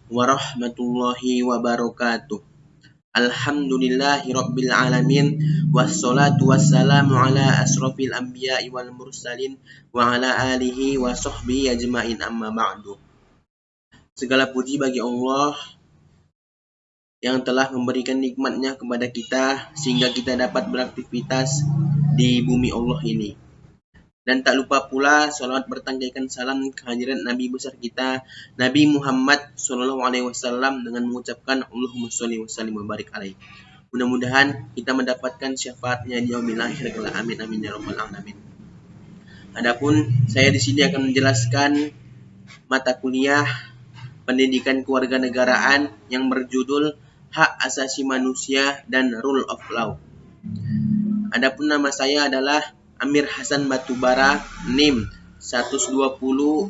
warahmatullahi wabarakatuh. Alhamdulillahi rabbil alamin. Wassalatu wassalamu ala asrafil anbiya'i wal mursalin wa ala alihi wa sahbihi ajma'in, amma ba'du. Segala puji bagi Allah yang telah memberikan nikmatnya kepada kita sehingga kita dapat beraktivitas di bumi Allah ini. Dan tak lupa pula salawat bertangkaikan salam kehadiran Nabi besar kita Nabi Muhammad SAW dengan mengucapkan Allahumma sholli wa sallim wa barik alaih. Mudah-mudahan kita mendapatkan syafaatnya di yaumil akhir kelak. Amin amin ya rabbal alamin. Adapun saya di sini akan menjelaskan mata kuliah pendidikan kewarganegaraan yang berjudul Hak Asasi Manusia dan Rule of Law. Adapun nama saya adalah Amir Hasan Batubara, NIM 120 201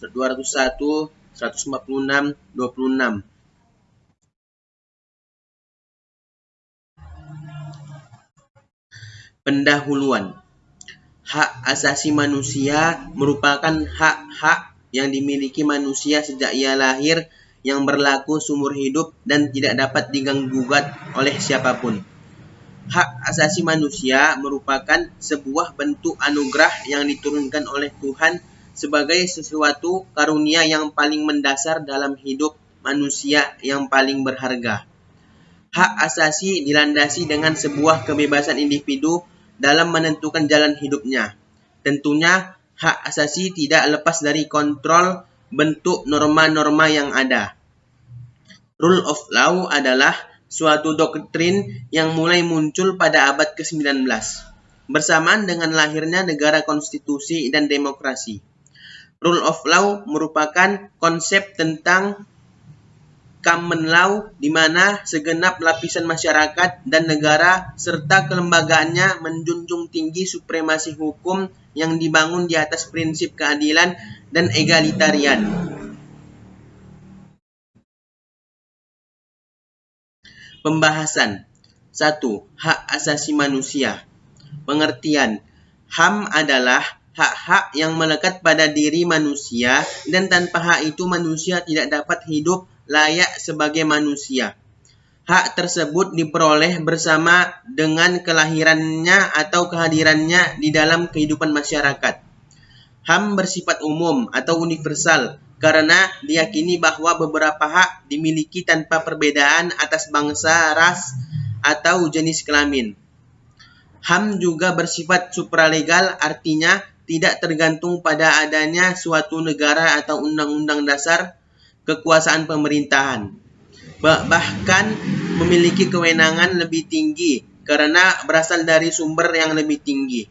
146 26. Pendahuluan. Hak asasi manusia merupakan hak-hak yang dimiliki manusia sejak ia lahir yang berlaku seumur hidup dan tidak dapat diganggu-gugat oleh siapapun. Hak asasi manusia merupakan sebuah bentuk anugerah yang diturunkan oleh Tuhan sebagai sesuatu karunia yang paling mendasar dalam hidup manusia yang paling berharga. Hak asasi dilandasi dengan sebuah kebebasan individu dalam menentukan jalan hidupnya. Tentunya, hak asasi tidak lepas dari kontrol bentuk norma-norma yang ada. Rule of law adalah suatu doktrin yang mulai muncul pada abad ke-19, bersamaan dengan lahirnya negara konstitusi dan demokrasi. Rule of law merupakan konsep tentang common law di mana segenap lapisan masyarakat dan negara serta kelembagaannya menjunjung tinggi supremasi hukum yang dibangun di atas prinsip keadilan dan egalitarian. Pembahasan 1. Hak asasi manusia. Pengertian. HAM adalah hak-hak yang melekat pada diri manusia dan tanpa hak itu manusia tidak dapat hidup layak sebagai manusia. Hak tersebut diperoleh bersama dengan kelahirannya atau kehadirannya di dalam kehidupan masyarakat. HAM bersifat umum atau universal karena diyakini bahwa beberapa hak dimiliki tanpa perbedaan atas bangsa, ras, atau jenis kelamin. HAM juga bersifat supralegal, artinya tidak tergantung pada adanya suatu negara atau undang-undang dasar kekuasaan pemerintahan. Bahkan memiliki kewenangan lebih tinggi karena berasal dari sumber yang lebih tinggi.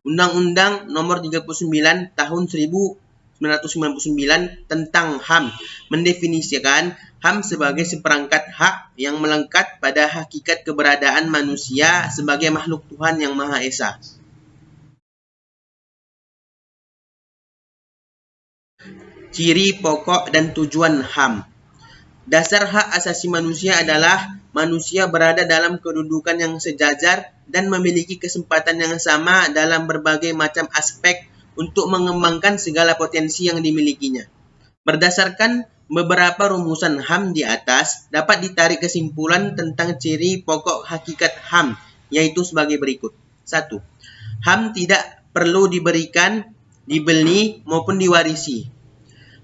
Undang-Undang Nomor 39 Tahun 1999 tentang HAM mendefinisikan HAM sebagai seperangkat hak yang melekat pada hakikat keberadaan manusia sebagai makhluk Tuhan yang Maha Esa. Ciri pokok dan tujuan HAM. Dasar hak asasi manusia adalah manusia berada dalam kedudukan yang sejajar dan memiliki kesempatan yang sama dalam berbagai macam aspek untuk mengembangkan segala potensi yang dimilikinya. Berdasarkan beberapa rumusan HAM di atas, dapat ditarik kesimpulan tentang ciri pokok hakikat HAM, yaitu sebagai berikut. 1. HAM tidak perlu diberikan, dibeli, maupun diwarisi.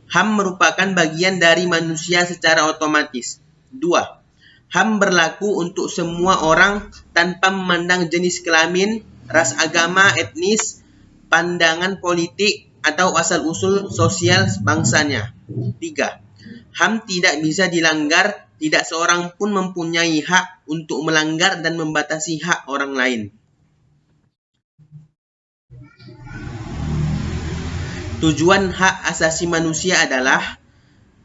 HAM merupakan bagian dari manusia secara otomatis. 2. HAM berlaku untuk semua orang tanpa memandang jenis kelamin, ras, agama, etnis, pandangan politik, atau asal-usul sosial bangsanya. 3. HAM tidak bisa dilanggar, tidak seorang pun mempunyai hak untuk melanggar dan membatasi hak orang lain. Tujuan hak asasi manusia adalah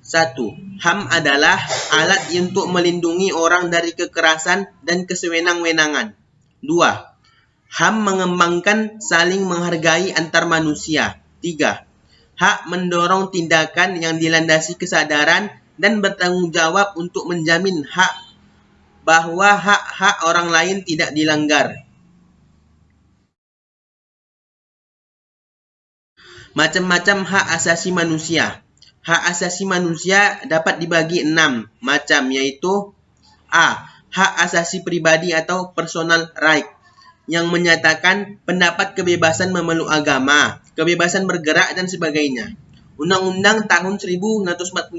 1. HAM adalah alat untuk melindungi orang dari kekerasan dan kesewenang-wenangan. 2. HAM mengembangkan saling menghargai antar manusia. 3. Hak mendorong tindakan yang dilandasi kesadaran dan bertanggung jawab untuk menjamin hak bahwa hak-hak orang lain tidak dilanggar. Macam-macam hak asasi manusia. hak asasi manusia dapat dibagi 6 macam, yaitu A. Hak asasi pribadi atau personal right, yang menyatakan pendapat, kebebasan memeluk agama, kebebasan bergerak, dan sebagainya. Undang-Undang tahun 1945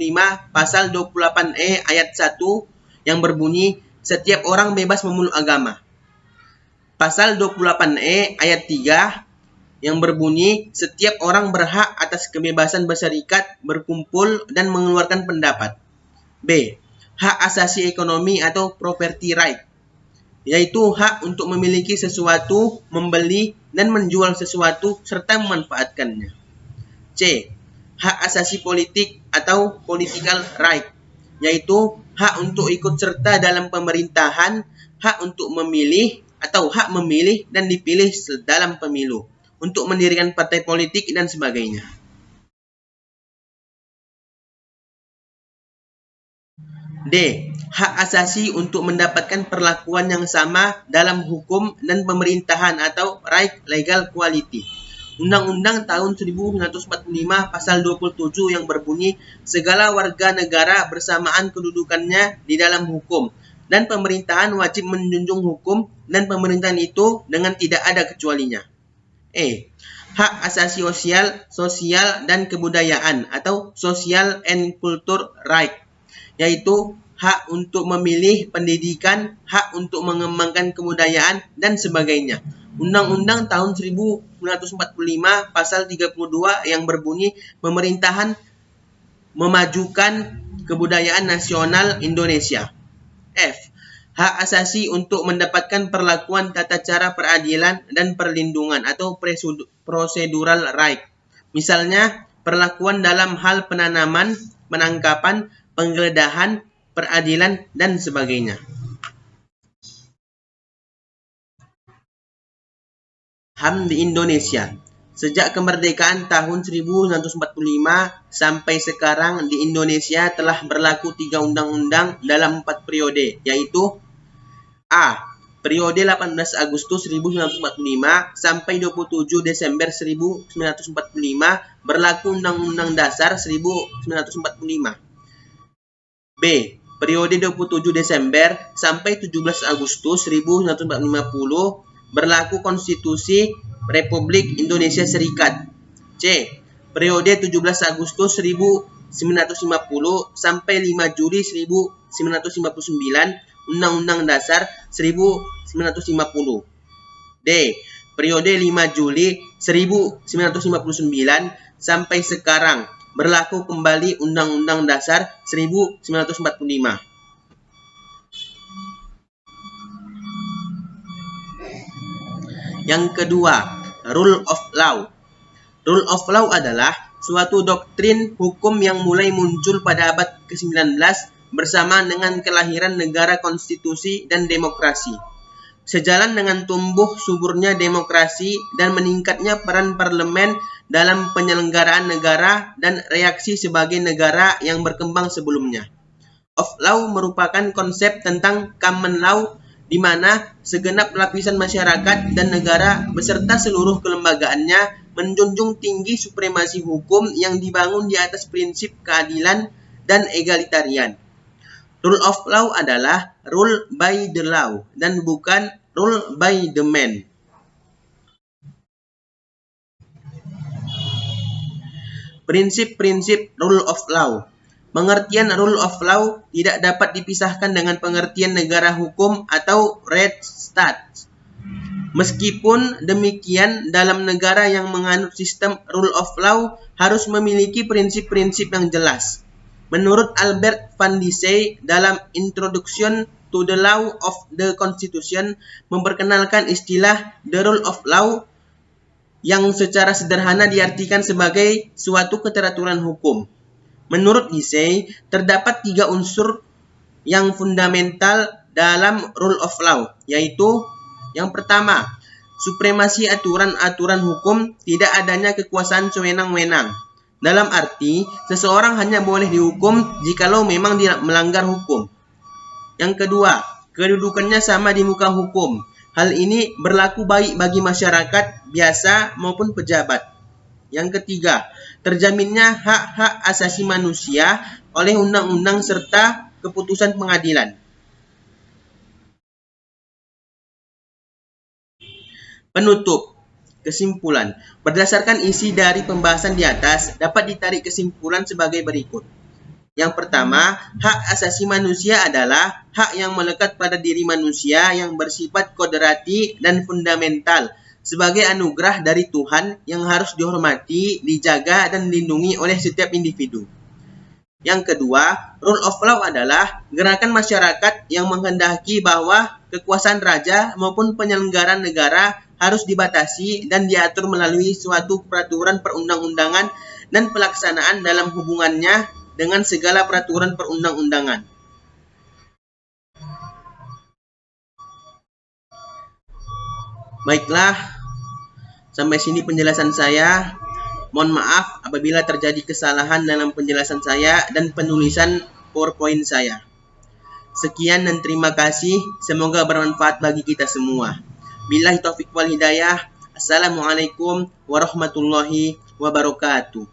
pasal 28E ayat 1 yang berbunyi setiap orang bebas memeluk agama. Pasal 28E ayat 3 yang berbunyi setiap orang berhak atas kebebasan berserikat, berkumpul, dan mengeluarkan pendapat. B. Hak asasi ekonomi atau property right, yaitu hak untuk memiliki sesuatu, membeli, dan menjual sesuatu, serta memanfaatkannya. C. Hak asasi politik atau political right, yaitu hak untuk ikut serta dalam pemerintahan, hak untuk memilih atau hak memilih dan dipilih dalam pemilu, untuk mendirikan partai politik, dan sebagainya. D. Hak asasi untuk mendapatkan perlakuan yang sama dalam hukum dan pemerintahan atau right legal quality. Undang-Undang tahun 1945 pasal 27 yang berbunyi segala warga negara bersamaan kedudukannya di dalam hukum, dan pemerintahan wajib menjunjung hukum dan pemerintahan itu dengan tidak ada kecualinya. E. Hak asasi sosial dan kebudayaan atau social and culture right, yaitu hak untuk memilih pendidikan, hak untuk mengembangkan kebudayaan, dan sebagainya. Undang-Undang tahun 1945 pasal 32 yang berbunyi pemerintahan memajukan kebudayaan nasional Indonesia. F. Hak asasi untuk mendapatkan perlakuan tata cara peradilan dan perlindungan atau procedural right. Misalnya, perlakuan dalam hal penanaman, penangkapan, penggeledahan, peradilan, dan sebagainya. HAM di Indonesia. Sejak kemerdekaan tahun 1945 sampai sekarang di Indonesia telah berlaku 3 undang-undang dalam 4 periode, yaitu A. Periode 18 Agustus 1945 sampai 27 Desember 1945 berlaku Undang-Undang Dasar 1945. B. Periode 27 Desember sampai 17 Agustus 1950 berlaku Konstitusi Republik Indonesia Serikat. C. Periode 17 Agustus 1950 sampai 5 Juli 1959 Undang-Undang Dasar 1950. D. Periode 5 Juli 1959 sampai sekarang berlaku kembali Undang-Undang Dasar 1945. Yang kedua, Rule of Law. Rule of Law adalah suatu doktrin hukum yang mulai muncul pada abad ke-19 bersamaan dengan kelahiran negara konstitusi dan demokrasi. Sejalan dengan tumbuh suburnya demokrasi dan meningkatnya peran parlemen dalam penyelenggaraan negara dan reaksi sebagai negara yang berkembang sebelumnya. Of law merupakan konsep tentang common law di mana segenap lapisan masyarakat dan negara beserta seluruh kelembagaannya menjunjung tinggi supremasi hukum yang dibangun di atas prinsip keadilan dan egalitarian. Rule of law adalah rule by the law dan bukan rule by the man. Prinsip-prinsip rule of law. Pengertian rule of law tidak dapat dipisahkan dengan pengertian negara hukum atau red state. Meskipun demikian, dalam negara yang menganut sistem rule of law harus memiliki prinsip-prinsip yang jelas. Menurut Albert Van Dissey dalam Introduction to the Law of the Constitution memperkenalkan istilah the rule of law yang secara sederhana diartikan sebagai suatu keteraturan hukum. Menurut Dissey, terdapat 3 unsur yang fundamental dalam rule of law, yaitu yang pertama, supremasi aturan-aturan hukum, tidak adanya kekuasaan sewenang-wenang. Dalam arti, seseorang hanya boleh dihukum jikalau memang dia melanggar hukum. Yang kedua, kedudukannya sama di muka hukum. Hal ini berlaku baik bagi masyarakat biasa maupun pejabat. Yang ketiga, terjaminnya hak-hak asasi manusia oleh undang-undang serta keputusan pengadilan. Penutup. Kesimpulan. Berdasarkan isi dari pembahasan di atas, dapat ditarik kesimpulan sebagai berikut. Yang pertama, hak asasi manusia adalah hak yang melekat pada diri manusia yang bersifat kodrati dan fundamental sebagai anugerah dari Tuhan yang harus dihormati, dijaga, dan dilindungi oleh setiap individu. Yang kedua, rule of law adalah gerakan masyarakat yang menghendaki bahwa kekuasaan raja maupun penyelenggaraan negara harus dibatasi dan diatur melalui suatu peraturan perundang-undangan dan pelaksanaan dalam hubungannya dengan segala peraturan perundang-undangan. Baiklah, sampai sini penjelasan saya. Mohon maaf apabila terjadi kesalahan dalam penjelasan saya dan penulisan PowerPoint saya. Sekian dan terima kasih. Semoga bermanfaat bagi kita semua. Billahi taufiq wal hidayah. Assalamualaikum warahmatullahi wabarakatuh.